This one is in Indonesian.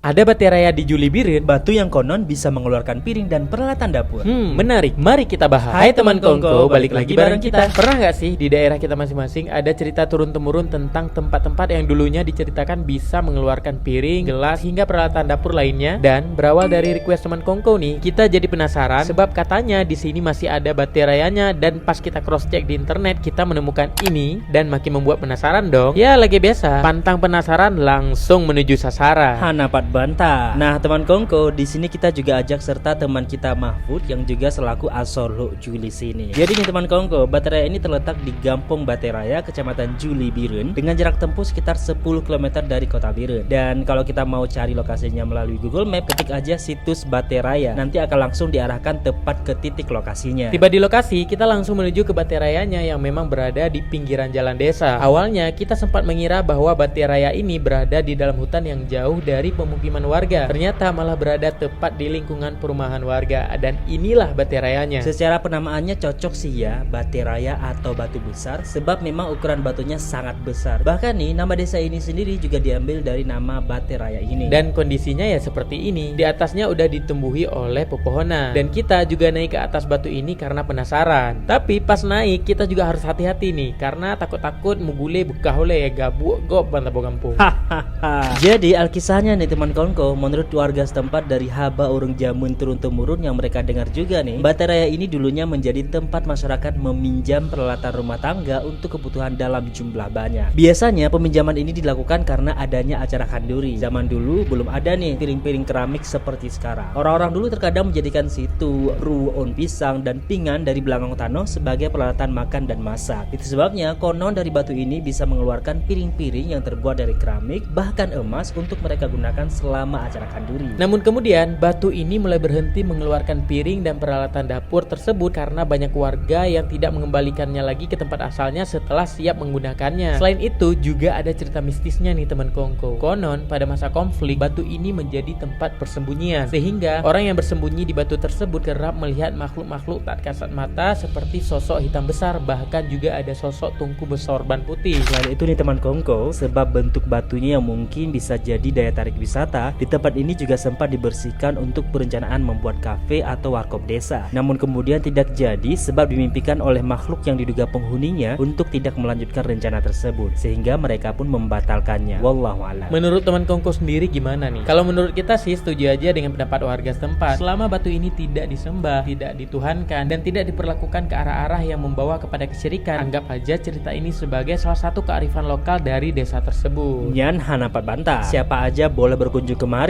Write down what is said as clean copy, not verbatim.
Ada batu raya di Juli Biren, batu yang konon bisa mengeluarkan piring dan peralatan dapur. Menarik, mari kita bahas. Hai teman Kongko, balik lagi bareng kita. Pernah gak sih di daerah kita masing-masing ada cerita turun-temurun tentang tempat-tempat yang dulunya diceritakan bisa mengeluarkan piring, gelas, hingga peralatan dapur lainnya? Dan berawal dari request teman Kongko nih, kita jadi penasaran sebab katanya di sini masih ada batu rayanya, dan pas kita cross check di internet kita menemukan ini dan makin membuat penasaran dong. Ya lagi biasa, pantang penasaran langsung menuju sasaran. Hanapat bantah. Nah teman Kongko, di sini kita juga ajak serta teman kita Mahfud yang juga selaku Asorlo Juli sini. Jadi nih teman Kongko, batu raya ini terletak di Gampong Bateraya, Kecamatan Juli Biren, dengan jarak tempuh sekitar 10 km dari kota Biren. Dan kalau kita mau cari lokasinya melalui Google Map, ketik aja situs Bateraya, nanti akan langsung diarahkan tepat ke titik lokasinya. Tiba di lokasi, kita langsung menuju ke Baterayanya yang memang berada di pinggiran jalan desa. Awalnya kita sempat mengira bahwa Bateraya ini berada di dalam hutan yang jauh dari pemukiman warga. Ternyata malah berada tepat di lingkungan perumahan warga, dan inilah Baterayanya. Secara penamaannya cocok sih ya, Bateraya atau batu besar, sebab memang ukuran batunya sangat besar. Bahkan nih nama desa ini sendiri juga diambil dari nama Bateraya ini. Dan kondisinya ya seperti ini. Di atasnya udah ditumbuhi oleh pepohonan. Dan kita juga naik ke atas batu ini karena penasaran. Tapi pas naik kita juga harus hati-hati nih, karena takut-takut mugule buka oleh gabuk gop bantabo gampung. Jadi alkisahnya nih teman Kongko, menurut warga setempat dari haba urung jamun turun-temurun yang mereka dengar juga nih, Bateraya ini dulunya menjadi tempat masyarakat meminjam peralatan rumah tangga untuk kebutuhan dalam jumlah banyak. Biasanya peminjaman ini dilakukan karena adanya acara kanduri. Zaman dulu belum ada nih piring-piring keramik seperti sekarang. Orang-orang dulu terkadang menjadikan situ, ruon pisang dan pinggan dari belakang tanah sebagai peralatan makan dan masak. Itu sebabnya konon dari batu ini bisa mengeluarkan piring-piring yang terbuat dari keramik bahkan emas untuk mereka gunakan selama acara kanduri. Namun kemudian batu ini mulai berhenti mengeluarkan piring dan peralatan dapur tersebut karena banyak warga yang tidak mengembalikannya lagi ke tempat asalnya setelah siap menggunakannya. Selain itu juga ada cerita mistisnya nih teman Kongko. Konon pada masa konflik batu ini menjadi tempat persembunyian, sehingga orang yang bersembunyi di batu tersebut kerap melihat makhluk-makhluk tak kasat mata seperti sosok hitam besar, bahkan juga ada sosok tungku bersorban putih. Selain itu nih teman Kongko, sebab bentuk batunya yang mungkin bisa jadi daya tarik wisata, di tempat ini juga sempat dibersihkan untuk perencanaan membuat kafe atau warkop desa. Namun kemudian tidak jadi sebab dimimpikan oleh makhluk yang diduga penghuninya untuk tidak melanjutkan rencana tersebut, sehingga mereka pun membatalkannya. Wallahualam. Menurut teman Kongko sendiri gimana nih? Kalau menurut kita sih setuju aja dengan pendapat warga setempat. Selama batu ini tidak disembah, tidak dituhankan, dan tidak diperlakukan ke arah-arah yang membawa kepada kesyirikan, anggap aja cerita ini sebagai salah satu kearifan lokal dari desa tersebut. Nyan hanapat bantah. Siapa aja boleh berkunjung kemari